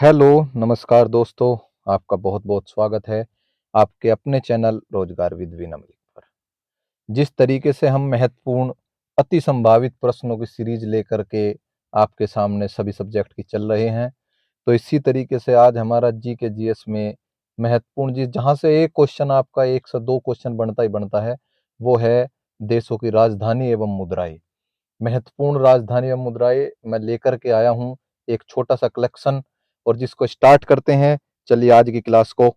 Hello, नमस्कार दोस्तों, आपका बहुत-बहुत स्वागत है आपके अपने चैनल रोजगार विद विनम्र पर। जिस तरीके से हम महत्वपूर्ण, अति संभावित प्रश्नों की सीरीज लेकर के आपके सामने सभी सब्जेक्ट की चल रहे हैं, तो इसी तरीके से आज हमारा जीके जीएस में महत्वपूर्ण चीज़ जहाँ से एक क्वेश्चन आपका 1 से 2 क्वेश्चन बनता ही बनता है, वो है देशों की राजधानी एवं मुद्राएँ। महत्वपूर्ण राजधानी एवं मुद्राएँ मैं लेकर के आया हूँ एक छोटा-सा कलेक्शन और जिसको स्टार्ट करते हैं। चलिए आज की क्लास को।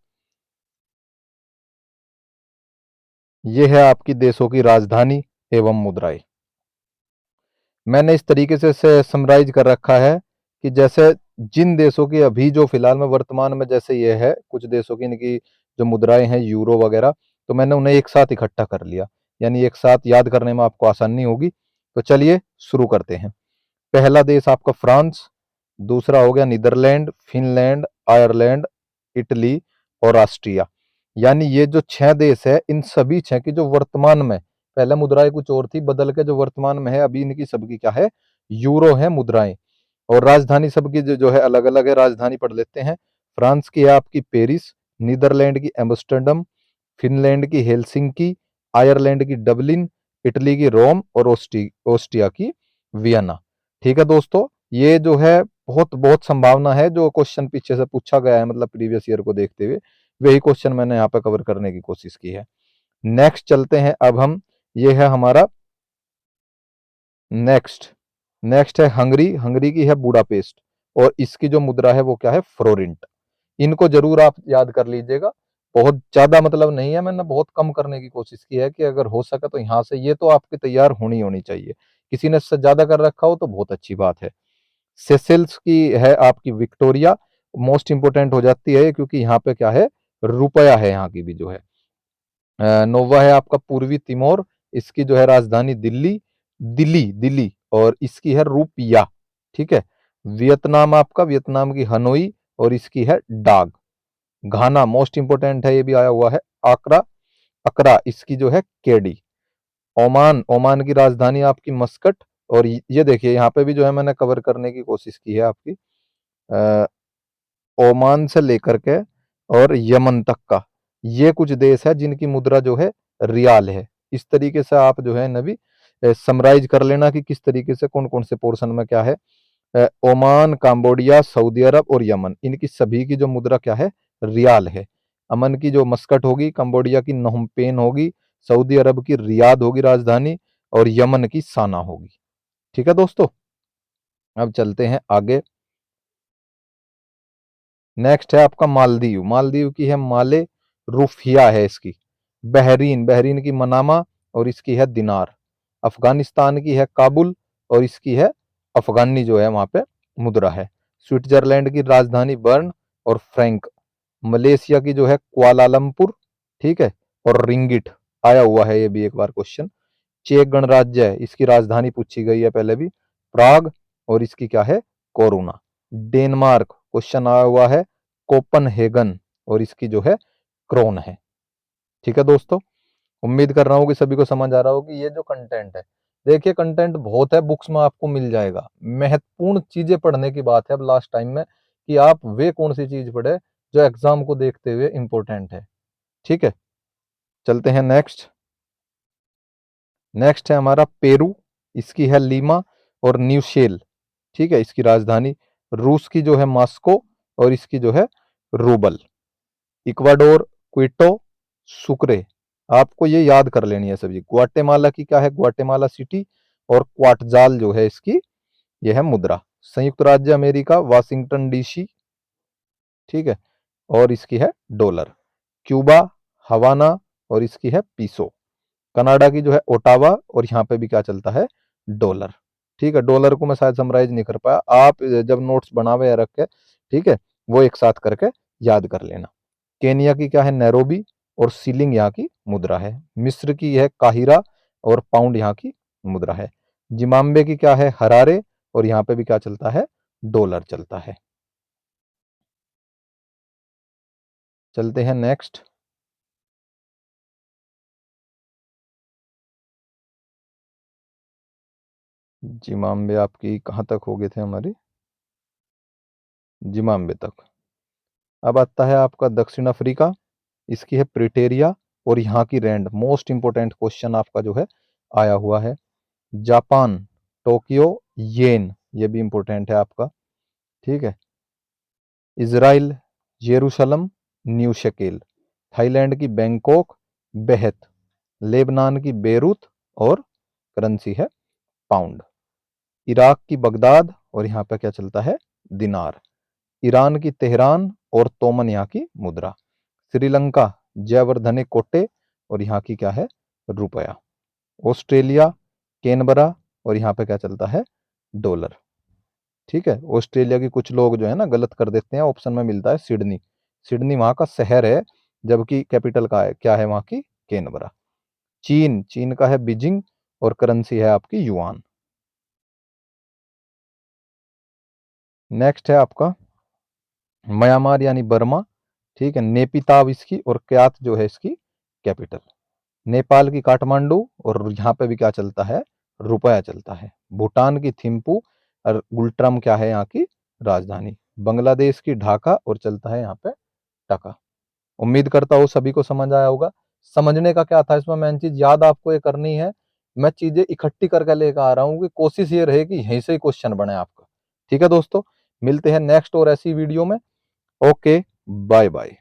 ये है आपकी देशों की राजधानी एवं मुद्राएँ। मैंने इस तरीके से समराइज़ कर रखा है कि जैसे जिन देशों की अभी जो फिलहाल में वर्तमान में जैसे ये है, कुछ देशों की इनकी जो मुद्राएँ हैं यूरो वगैरह, तो मैंने उन्हें एक साथ इकट्ठा कर लिया। यानी एक साथ याद करने में आपको आसानी होगी। तो चलिए शुरू करते हैं। पहला देश आपका फ्रांस, दूसरा हो गया नीदरलैंड, फिनलैंड, आयरलैंड, इटली और ऑस्ट्रिया। यानी ये जो 6 देश है, इन सभी 6 की जो वर्तमान में, पहले मुद्राएँ कुछ और थी, बदल के जो वर्तमान में है, अभी इनकी सबकी क्या है, यूरो है मुद्राएँ। और राजधानी सबकी जो है अलग-अलग है, राजधानी पढ़ लेते हैं। फ्रांस की है आपकी पेरिस, नीदरलैंड की एम्स्टर्डम, फिनलैंड की हेलसिंकी, आयरलैंड की डबलिन, इटली की रोम और ऑस्ट्रिया की वियना। ठीक है दोस्तों, ये जो है बहुत बहुत संभावना है जो क्वेश्चन पीछे से पूछा गया है, मतलब प्रीवियस ईयर को देखते हुए वही क्वेश्चन मैंने यहाँ पे कवर करने की कोशिश की है। नेक्स्ट चलते हैं अब हम। ये है हमारा नेक्स्ट। नेक्स्ट है हंगरी। हंगरी की है बुडापेस्ट और इसकी जो मुद्रा है वो क्या है, फ्लोरिंट। इनको जरूर आप याद कर लीजिएगा। बहुत ज्यादा मतलब नहीं है, मैंने बहुत कम करने की कोशिश की है कि अगर हो सके तो यहाँ से ये तो आपकी तैयार होनी होनी चाहिए। किसी ने इससे ज्यादा कर रखा हो तो बहुत अच्छी बात है। सेशेल्स की है आपकी विक्टोरिया। मोस्ट इंपोर्टेंट हो जाती है क्योंकि यहाँ पे क्या है, रुपया है यहाँ की भी जो है। नोवा है आपका पूर्वी तिमोर। इसकी जो है राजधानी दिल्ली, दिल्ली दिल्ली और इसकी है रुपया। ठीक है। वियतनाम आपका, वियतनाम की हनोई और इसकी है डाग। घाना मोस्ट इंपोर्टेंट है, ये भी आया हुआ है। आकरा, अकरा इसकी जो है केडी। ओमान, ओमान की राजधानी आपकी मस्कट। और ये देखिए यहाँ पे भी जो है मैंने कवर करने की कोशिश की है आपकी। अ, ओमान से लेकर के और यमन तक का ये कुछ देश है जिनकी मुद्रा जो है रियाल है। इस तरीके से आप जो है नबी समराइज कर लेना कि किस तरीके से कौन कौन से पोर्शन में क्या है। ओमान, कंबोडिया, सऊदी अरब और यमन, इनकी सभी की जो मुद्रा क्या है, रियाल है। अमन की जो मस्कट होगी, कंबोडिया की नोहम्पेन होगी, सऊदी अरब की रियाद होगी राजधानी और यमन की साना होगी। ठीक है दोस्तों, अब चलते हैं आगे। नेक्स्ट है आपका मालदीव। मालदीव की है माले, रूफिया है इसकी। बहरीन, बहरीन की मनामा और इसकी है दिनार। अफगानिस्तान की है काबुल और इसकी है अफगानी जो है वहां पे मुद्रा है। स्विट्जरलैंड की राजधानी बर्न और फ्रैंक। मलेशिया की जो है कुआलालंपुर। ठीक है। और रिंगिट आया हुआ है ये भी एक बार क्वेश्चन। चेक गणराज्य है, इसकी राजधानी पूछी गई है पहले भी, प्राग और इसकी क्या है, कोरुना। डेनमार्क क्वेश्चन आया हुआ है, कोपनहेगन और इसकी जो है क्रोन है। ठीक है दोस्तों, उम्मीद कर रहा हूँ कि सभी को समझ आ रहा हो कि ये जो कंटेंट है, देखिए कंटेंट बहुत है, बुक्स में आपको मिल जाएगा। महत्वपूर्ण चीजें पढ़ने की बात है अब लास्ट टाइम में कि आप वे कौन सी चीज पढ़े जो एग्जाम को देखते हुए इंपॉर्टेंट है। ठीक है, चलते हैं नेक्स्ट। नेक्स्ट है हमारा पेरू। इसकी है लीमा और न्यूशेल। ठीक है, इसकी राजधानी। रूस की जो है मॉस्को और इसकी जो है रूबल। Ecuador, Quito, Sukre. आपको ये याद कर लेनी है सभी। ग्वाटेमाला की क्या है, ग्वाटेमाला सिटी और क्वाटजाल जो है इसकी ये है मुद्रा। संयुक्त राज्य अमेरिका, वाशिंगटन डीसी। ठीक है। और इसकी है डॉलर। क्यूबा, हवाना और इसकी है पीसो। कनाडा की जो है ओटावा और यहाँ पे भी क्या चलता है, डॉलर। ठीक है, डॉलर को मैं शायद समराइज नहीं कर पाया, आप जब नोट्स बनावे या रख के, ठीक है, वो एक साथ करके याद कर लेना। केनिया की क्या है, नैरोबी और सीलिंग यहाँ की मुद्रा है। मिस्र की है काहिरा और पाउंड यहाँ की मुद्रा है। जिम्बाब्वे की क्या है, हरारे और यहाँ पे भी क्या चलता है, डॉलर चलता है। चलते हैं नेक्स्ट। जिम्बाब्वे आपकी कहाँ तक हो गए थे हमारे, जिम्बाब्वे तक। अब आता है आपका दक्षिण अफ्रीका, इसकी है प्रिटेरिया और यहाँ की रैंड। मोस्ट इंपोर्टेंट क्वेश्चन आपका जो है आया हुआ है। जापान टोक्यो येन, ये भी इंपॉर्टेंट है आपका, ठीक है। इजराइल जेरूशलम न्यू शकेल, थाईलैंड की बैंकॉक बेहत, लेबनान की बेरूत और करेंसी है पाउंड। इराक की बगदाद और यहाँ पे क्या चलता है दिनार। ईरान की तेहरान और तोमन यहाँ की मुद्रा। श्रीलंका जयवर्धने कोटे और यहाँ की क्या है रुपया। ऑस्ट्रेलिया कैनबरा और यहाँ पे क्या चलता है डॉलर, ठीक है। ऑस्ट्रेलिया की कुछ लोग जो है ना गलत कर देते हैं, ऑप्शन में मिलता है सिडनी, सिडनी वहां का शहर है जबकि कैपिटल का है क्या है वहां की कैनबरा। चीन, चीन का है बीजिंग और करेंसी है आपकी युआन। नेक्स्ट है आपका म्यांमार यानी बर्मा, ठीक है। नेपिताव इसकी और क्यात जो है इसकी कैपिटल। नेपाल की काठमांडू और यहाँ पे भी क्या चलता है रुपया चलता है। भूटान की थिम्पू और गुलट्रम क्या है यहाँ की राजधानी। बांग्लादेश की ढाका और चलता है यहाँ पे टका। उम्मीद करता हूँ सभी को समझ आया होगा। समझने का क्या था इसमें, मेन चीज याद आपको ये करनी है। मैं चीजें इकट्ठी करके लेकर आ रहा हूँ कि कोशिश ये रहे कि यहीं से ही क्वेश्चन बने आपका, ठीक है दोस्तों। मिलते हैं नेक्स्ट और ऐसी वीडियो में। Okay, bye bye.